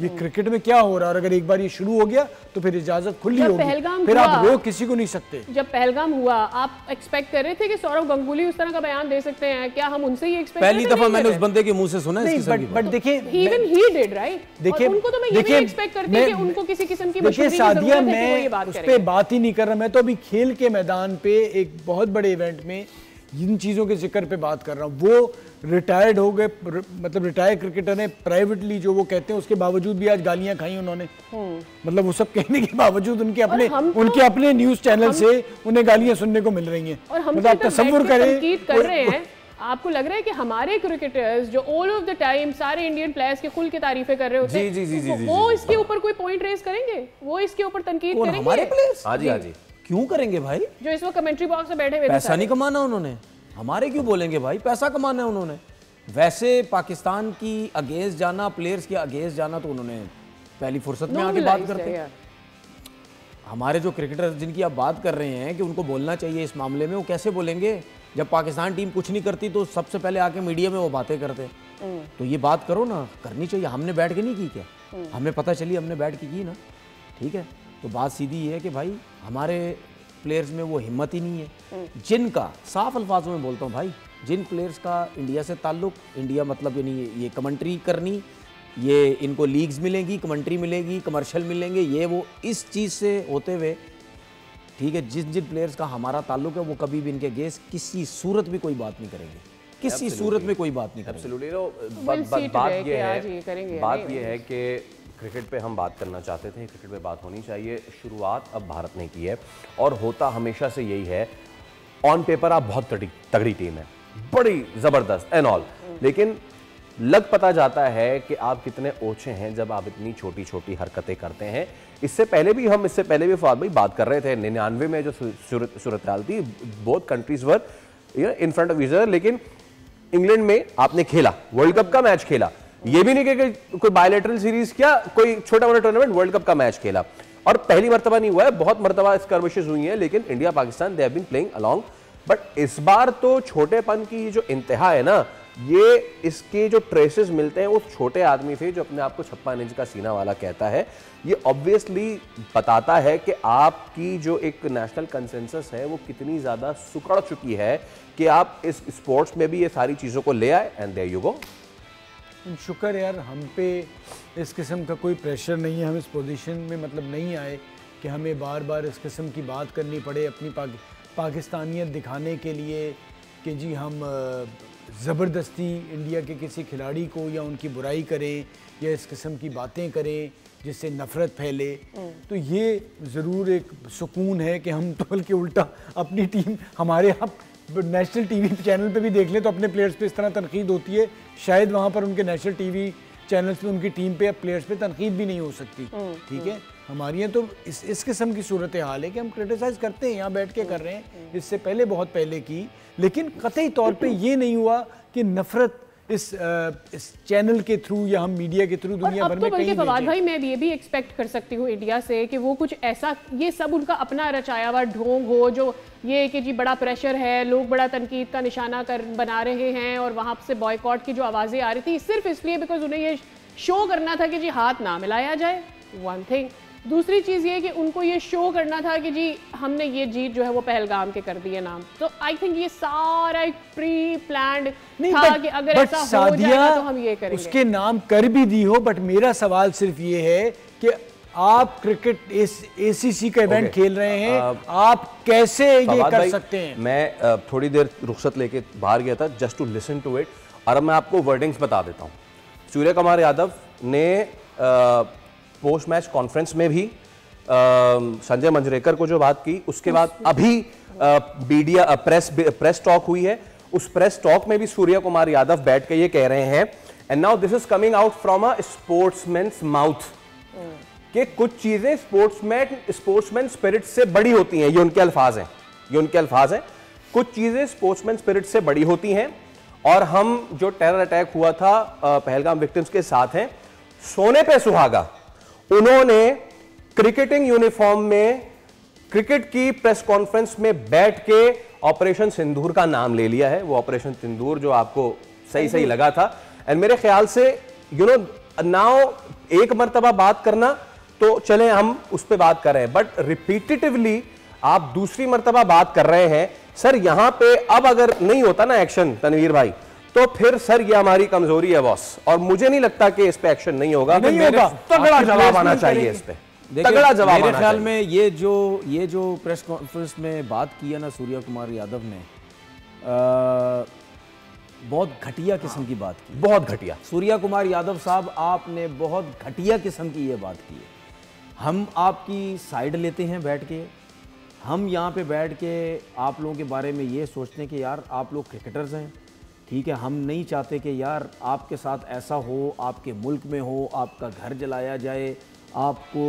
ये क्रिकेट में क्या हो रहा है। और अगर एक बार ये शुरू हो गया तो फिर इजाजत खुली होगी, फिर आप रोक किसी को नहीं सकते। जब पहलगाम हुआ, आप एक्सपेक्ट कर रहे थे कि सौरव गंगुली उस तरह का बयान दे सकते हैं? क्या हम उनसे ही एक्सपेक्ट? पहली दफा मैंने उस बंदे के मुंह से सुना है। बट देखिए, इवन ही डिड राइट। देखिए, उनको तो मैं ये भी एक्सपेक्ट करती कि उनको किसी किस्म की देखिए सादिया, मैं उस पे बात ही नहीं कर रहा। मैं तो अभी खेल के मैदान पे एक बहुत बड़े इवेंट में जिन चीज़ों के जिक्र पे बात कर रहा हूँ, वो रिटायर्ड हो गए, मतलब रिटायर्ड क्रिकेटर ने प्राइवेटली जो वो कहते हैं उसके बावजूद भी आज गालियां खाई उन्होंने। मतलब वो सब कहने के बावजूद उनके अपने न्यूज चैनल से उन्हें गालियां सुनने को मिल रही हैं। और हम मतलब आप तसव्वुर करें, कर रहे हैं, आपको लग रहा है कि हमारे क्रिकेटर्स जो ऑल ऑफ द टाइम सारे इंडियन प्लेयर्स के खुल के तारीफे कर रहे होते हैं, जी, वो इसके ऊपर कोई पॉइंट रेज करेंगे? वो इसके ऊपर तनकीद करेंगे? हमारे प्लेयर्स? हाँ जी। क्यों करेंगे भाई? जो इस वक्त कमेंट्री बॉक्स में बैठे हुए, पैसा नहीं कमाना उन्होंने, हमारे क्यों बोलेंगे भाई? पैसा कमाना है उन्होंने। वैसे पाकिस्तान की अगेंस्ट जाना, प्लेयर्स के अगेंस्ट जाना तो उन्होंने पहली फुर्सत में आके बात करते हैं। हमारे जो क्रिकेटर जिनकी आप बात कर रहे हैं कि उनको बोलना चाहिए इस मामले में, वो कैसे बोलेंगे? जब पाकिस्तान टीम कुछ नहीं करती तो सबसे पहले आके मीडिया में वो बातें करते। तो ये बात करो ना, करनी चाहिए। हमने बैठ के नहीं की क्या? हमें पता चली, हमने बैठ के की ना, ठीक है। तो बात सीधी ये है कि भाई हमारे प्लेयर्स में वो हिम्मत ही नहीं है, जिनका, साफ अल्फाजों में बोलता हूँ भाई, जिन प्लेयर्स का इंडिया से ताल्लुक, इंडिया मतलब यानी ये कमेंट्री करनी, ये इनको लीग्स मिलेंगी, कमेंट्री मिलेगी, कमर्शियल मिलेंगे, ये वो इस चीज़ से होते हुए, ठीक है, जिन प्लेयर्स का हमारा ताल्लुक है वो कभी भी इनके अगेंस्ट किसी सूरत में कोई बात नहीं करेंगे, किसी सूरत में कोई बात नहीं करेंगे। बात ये है कि क्रिकेट पे हम बात करना चाहते थे, क्रिकेट पे बात होनी चाहिए। शुरुआत अब भारत ने की है और होता हमेशा से यही है। ऑन पेपर आप बहुत तगड़ी टीम है, बड़ी जबरदस्त एंड ऑल, लेकिन लग पता जाता है कि आप कितने ओछे हैं जब आप इतनी छोटी छोटी हरकतें करते हैं। इससे पहले भी फवाद भाई बात कर रहे थे 99 में जो सूरत हाल थी, both countries were in front of each other, लेकिन इंग्लैंड में आपने खेला, वर्ल्ड कप का मैच खेला, ये भी नहीं कि कोई बायलैटरल सीरीज क्या, कोई छोटा मोटा टूर्नामेंट, वर्ल्ड कप का मैच खेला। और पहली मर्तबा नहीं हुआ है, बहुत मर्तबा स्कर्विशेस हुई हैं, लेकिन India Pakistan they have been playing along. But इस बार तो छोटेपन की जो इंतहा है ना, ये इसके जो ट्रेसेस मिलते हैं उस छोटे आदमी से जो अपने आप को 56 इंच का सीना वाला कहता है। ये ऑब्वियसली बताता है कि आपकी जो एक नेशनल कंसेंसस है वो कितनी ज्यादा सुकड़ चुकी है कि आप इस स्पोर्ट्स में भी ये सारी चीजों को ले आए। And there you go. शुक्र यार, हम पे इस किस्म का कोई प्रेशर नहीं है, हम इस पोजीशन में मतलब नहीं आए कि हमें बार बार इस किस्म की बात करनी पड़े अपनी पाकिस्तानियत दिखाने के लिए कि जी हम ज़बरदस्ती इंडिया के किसी खिलाड़ी को या उनकी बुराई करें या इस किस्म की बातें करें जिससे नफ़रत फैले। तो ये ज़रूर एक सुकून है कि हम तो बल्कि उल्टा अपनी टीम, हमारे आप नेशनल टीवी चैनल पे भी देख लें तो अपने प्लेयर्स पे इस तरह तनकीद होती है, शायद वहाँ पर उनके नेशनल टीवी चैनल्स पे उनकी टीम पे प्लेयर्स पे तनकीद भी नहीं हो सकती। ठीक है, हमारी यहाँ तो इस किस्म की सूरत हाल है कि हम क्रिटिसाइज़ करते हैं, यहाँ बैठ के कर रहे हैं, इससे पहले बहुत पहले की, लेकिन कतई तौर पे ये नहीं हुआ कि नफरत इस चैनल के थ्रू या हम मीडिया के थ्रू दुनिया भर में कहीं फवाद भाई, मैं ये भी एक्सपेक्ट कर सकती हूँ इंडिया से कि वो कुछ ऐसा, ये सब उनका अपना रचाया हुआ ढोंग हो, जो ये कि जी बड़ा प्रेशर है, लोग बड़ा तनकीद का निशाना बना रहे हैं और वहाँ से बॉयकॉट की जो आवाज़ें आ रही थी सिर्फ इसलिए बिकॉज उन्हें ये शो करना था कि जी हाथ ना मिलाया जाए, वन थिंग। दूसरी चीज़ ये कि उनको ये शो करना था कि जी हमने ये जीत जो है वो पहलगाम के कर दिए नाम। तो आई थिंक ये सारा एक प्री प्लान्ड था कि अगर ऐसा हो जाएगा तो हम ये करेंगे। उसके नाम कर भी दी हो, बट मेरा सवाल सिर्फ ये है कि आप क्रिकेट एसीसी का इवेंट खेल रहे हैं, आप कैसे ये कर सकते हैं? मैं थोड़ी देर रुखसत लेके बाहर गया था just to listen to it, और अब मैं आपको वर्डिंग्स बता देता हूँ। सूर्य कुमार यादव ने पोस्ट मैच कॉन्फ्रेंस में भी संजय मंजरेकर को जो बात की, उसके बाद अभी मीडिया प्रेस टॉक हुई है, उस प्रेस टॉक में भी सूर्य कुमार यादव बैठ के ये कह रहे हैं, and now this is coming out from a sportsman's mouth, कि कुछ चीजें स्पोर्ट्समैन स्पिरिट से बड़ी होती हैं। ये उनके अल्फाज हैं, ये उनके अल्फाज हैं। कुछ चीजें स्पोर्ट्समैन स्पिरिट से बड़ी होती हैं, और हम जो टेरर अटैक हुआ था पहलगाम विक्टिम्स के साथ हैं, सोने पे सुहागा, उन्होंने क्रिकेटिंग यूनिफॉर्म में क्रिकेट की प्रेस कॉन्फ्रेंस में बैठ के ऑपरेशन सिंदूर का नाम ले लिया है। वो ऑपरेशन सिंदूर जो आपको सही लगा था, एंड मेरे ख्याल से नाउ एक मर्तबा बात करना तो चले हम उस पर बात कर रहे हैं, बट रिपीटेटिवली आप दूसरी मर्तबा बात कर रहे हैं सर। यहां पे अब अगर नहीं होता ना एक्शन तनवीर भाई, तो फिर सर ये हमारी कमजोरी है बॉस, और मुझे नहीं लगता कि इस पे एक्शन नहीं होगा। तगड़ा जवाब आना चाहिए इस पे, तगड़ा जवाब। मेरे ख्याल में ये जो प्रेस कॉन्फ्रेंस में बात की है ना सूर्या कुमार यादव ने, बहुत घटिया किस्म की बात की, बहुत घटिया। सूर्या कुमार यादव साहब, आपने बहुत घटिया किस्म की ये बात की है। हम आपकी साइड लेते हैं बैठ के, हम यहाँ पे बैठ के आप लोगों के बारे में ये सोचते हैं कि यार आप लोग क्रिकेटर्स हैं, ठीक है, हम नहीं चाहते कि यार आपके साथ ऐसा हो, आपके मुल्क में हो, आपका घर जलाया जाए, आपको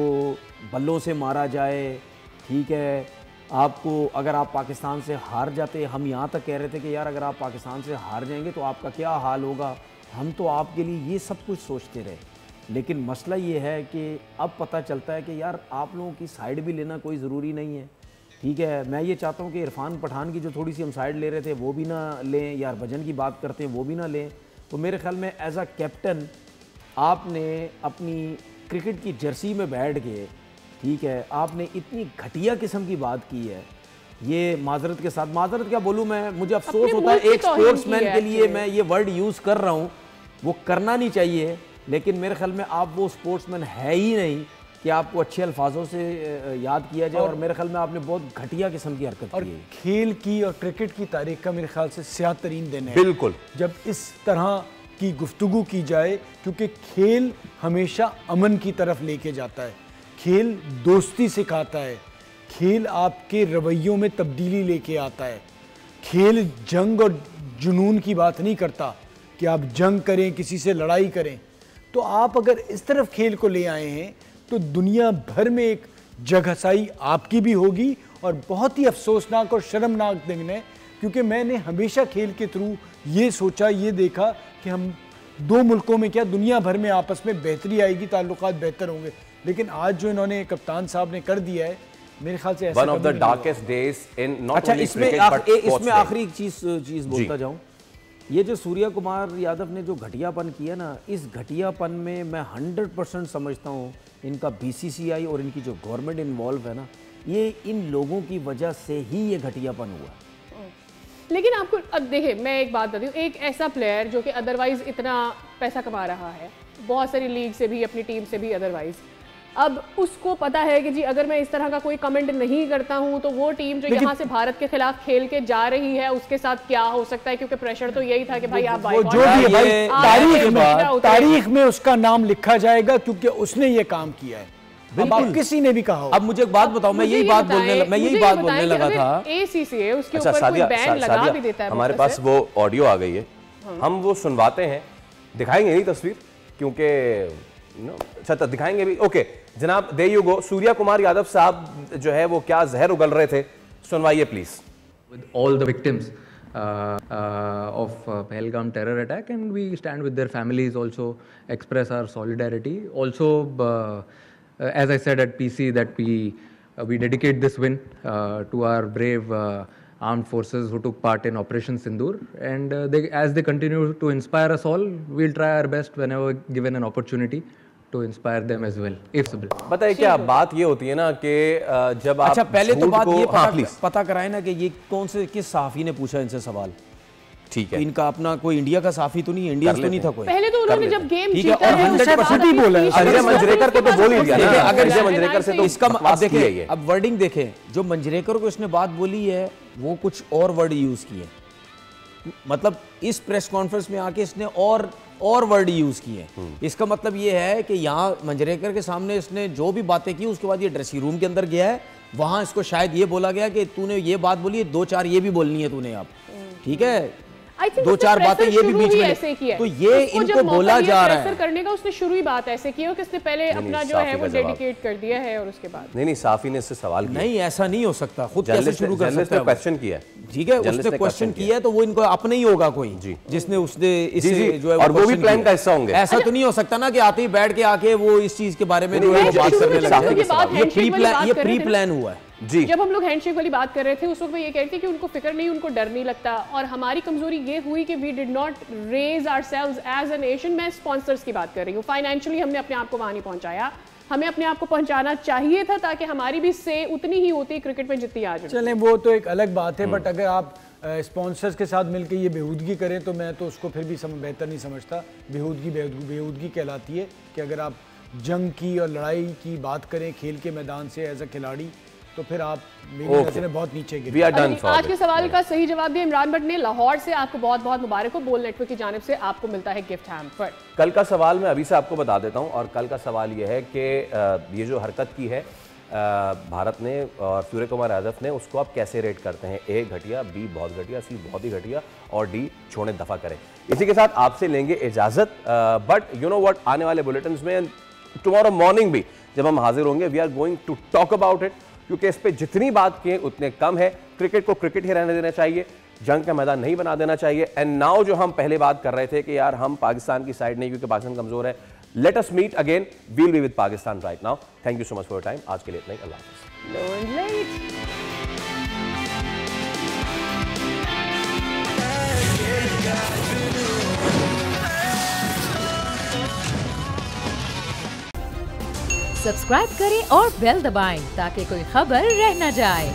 बल्लों से मारा जाए, ठीक है, आपको अगर आप पाकिस्तान से हार जाते, हम यहाँ तक कह रहे थे कि यार अगर आप पाकिस्तान से हार जाएंगे तो आपका क्या हाल होगा, हम तो आपके लिए ये सब कुछ सोचते रहे। लेकिन मसला ये है कि अब पता चलता है कि यार आप लोगों की साइड भी लेना कोई ज़रूरी नहीं है, ठीक है। मैं ये चाहता हूँ कि इरफान पठान की जो थोड़ी सी हम साइड ले रहे थे वो भी ना लें, या हरभजन की बात करते हैं वो भी ना लें। तो मेरे ख्याल में एज अ कैप्टन आपने अपनी क्रिकेट की जर्सी में बैठ के, ठीक है, आपने इतनी घटिया किस्म की बात की है। ये माजरत के साथ, माजरत क्या बोलूँ मैं, मुझे अफसोस होता है एक स्पोर्ट्समैन के लिए मैं ये वर्ड यूज़ कर रहा हूँ, वो करना नहीं चाहिए, लेकिन मेरे ख्याल में आप वो स्पोर्ट्समैन है ही नहीं कि आपको अच्छे अल्फाजों से याद किया जाए। और मेरे ख्याल में आपने बहुत घटिया किस्म की हरकत की है। खेल की और क्रिकेट की तारीख का मेरे ख्याल से स्याह तरीन दिन है बिल्कुल, जब इस तरह की गुफ्तगू की जाए, क्योंकि खेल हमेशा अमन की तरफ लेके जाता है, खेल दोस्ती सिखाता है, खेल आपके रवैयों में तब्दीली लेके आता है। खेल जंग और जुनून की बात नहीं करता कि आप जंग करें, किसी से लड़ाई करें। तो आप अगर इस तरफ खेल को ले आए हैं तो दुनिया भर में एक जगहसाई आपकी भी होगी, और बहुत ही अफसोसनाक और शर्मनाक दिन है, क्योंकि मैंने हमेशा खेल के थ्रू ये सोचा, ये देखा कि हम दो मुल्कों में क्या दुनिया भर में आपस में बेहतरी आएगी, ताल्लुकात बेहतर होंगे। लेकिन आज जो इन्होंने कप्तान साहब ने कर दिया है, मेरे ख्याल से one of the darkest days in not अच्छा, ओनली इसमें क्रिकेट आखिरी एक चीज बोलता जाऊं, ये जो सूर्या कुमार यादव ने जो घटियापन किया ना, इस घटियापन में मैं 100% समझता हूँ इनका बीसीसीआई और इनकी जो गवर्नमेंट इन्वॉल्व है ना, ये इन लोगों की वजह से ही ये घटियापन हुआ। लेकिन आपको अब देखिए, मैं एक बात बताती हूँ, एक ऐसा प्लेयर जो कि अदरवाइज इतना पैसा कमा रहा है, बहुत सारी लीग से भी, अपनी टीम से भी, अदरवाइज अब उसको पता है कि जी अगर मैं इस तरह का कोई कमेंट नहीं करता हूं तो वो टीम जो यहाँ से भारत के खिलाफ खेल के जा रही है उसके साथ क्या हो सकता है, क्योंकि प्रेशर तो यही था कि भाई आप वो जो भी है भाई, तारीख में उसका नाम लिखा जाएगा क्योंकि उसने ये काम किया है। अब आप किसी ने भी कहा, अब मुझे एक बात बताओ, मैं यही बात बोलने लगा था। एसीसीए उसके ऊपर कोई बैन लगा भी देता है, हमारे पास वो ऑडियो आ गई है, हम वो सुनवाते हैं, दिखाएंगे नहीं तस्वीर क्योंकि अच्छा दिखाएंगे भी। ओके जनाब, there you go. Surya Kumar Yadav साहब जो है वो क्या जहर उगल रहे थे, सुनवाइए please. With all the victims of Pahalgam terror attack, and we stand with their families, also express our solidarity. Also, as I said at PC, that we dedicate this win to our brave armed forces who took part in Operation Sindoor, and as they continue to inspire us all, we'll try our best whenever given an opportunity to inspire them as well, if possible. बताइए क्या बात ये होती है ना कि जब आप अच्छा पहले तो बात ये प्लीज पता कराए ना कि ये कौन से किस सहाफी ने पूछा इनसे सवाल, ठीक है, इनका अपना कोई इंडिया का साफी तो नहीं, इंडिया तो नहीं था कोई। पहले तो उन्होंने जब गेम ठीक है, जीता और है 100% ही बोला है। अजय मंजरेकर को तो बोल ही दिया ना, अगर अजय मंजरेकर से तो इसका अब देखिए, ये अब वर्डिंग देखें, जो मंजरेकर को इसने बात बोली है वो कुछ और वर्ड यूज किए, मतलब इस प्रेस कॉन्फ्रेंस में आके इसने और वर्ड यूज किए। इसका मतलब ये है कि यहाँ मंजरेकर के सामने इसने जो भी बातें की उसके बाद ये ड्रेसिंग रूम के अंदर गया है, वहां इसको शायद ये बोला गया कि तूने ये बात बोली है, 2-4 ये भी बोलनी है तूने आप, ठीक है, 2-4 बातें ये भी बीच में, तो ये इनको बोला जा रहा है करने का। उसने शुरू ही बात ऐसे की हो कि उसने पहले अपना जो है वो डेडिकेट कर दिया है और उसके बाद नहीं साफी ने इससे सवाल किया, नहीं ऐसा नहीं हो सकता, खुद कैसे शुरू कर सकता है, क्वेश्चन किया, ठीक है, उसने क्वेश्चन किया तो वो इनको अपने ही होगा कोई जिसने उसने इससे जो है और वो भी प्लान का हिस्सा होंगे। ऐसा तो नहीं हो सकता ना कि आते ही बैठ के आके वो इस चीज के बारे में जो है बात करने लगे, ये प्री प्लान हुआ है। जी। जब हम लोग हैंडशेक वाली बात कर रहे थे उस वक्त मैं ये कहती कि उनको फिक्र नहीं, उनको डर नहीं लगता, और हमारी कमजोरी ये हुई कि we did not raise ourselves as a nation. मैं स्पॉन्सर्स की बात कर रही हूँ, फाइनेंशियली हमने अपने आप को वहाँ नहीं पहुँचाया, हमें अपने आप को पहुँचाना चाहिए था ताकि हमारी भी से उतनी ही होती क्रिकेट में जितनी आज। चलें वो तो एक अलग बात है, बट अगर आप स्पॉन्सर्स के साथ मिलकर ये बेहूदगी करें तो मैं तो उसको फिर भी बेहतर नहीं समझता। बेहूदगी कहलाती है कि अगर आप जंग की और लड़ाई की बात करें खेल के मैदान से एज अ खिलाड़ी, तो फिर आप मेरी नज़र में बहुत नीचे गिरे। आज के सवाल का सही जवाब दिया इमरान भट्ट ने लाहौर से। आपको बहुत बहुत मुबारक हो, बोल नेटवर्क की जानिब से आपको मिलता है गिफ्ट हैम्पर। कल का सवाल मैं अभी से आपको बता देता हूं, और कल का सवाल यह है कि ये जो हरकत की है भारत ने और सूर्य कुमार यादव ने, उसको आप कैसे रेट करते हैं? ए घटिया, बी बहुत घटिया, सी बहुत ही घटिया, और डी छोड़े दफा करें। इसी के साथ आपसे लेंगे इजाजत, बट यू नो व्हाट, आने वाले बुलेटिन में टुमारो मॉर्निंग भी जब हम हाजिर होंगे, we are going to talk about it, क्योंकि इस पे जितनी बात किए उतने कम है। क्रिकेट को क्रिकेट ही रहने देना चाहिए, जंग का मैदान नहीं बना देना चाहिए। एंड नाउ जो हम पहले बात कर रहे थे कि यार हम पाकिस्तान की साइड नहीं क्योंकि पाकिस्तान कमजोर है, let us meet again, we'll be with Pakistan right now. Thank you so much for your time. आज के लिए इतना ही, अल्लाह हाफिज़। सब्सक्राइब करें और बेल दबाएं ताकि कोई खबर रह न जाए।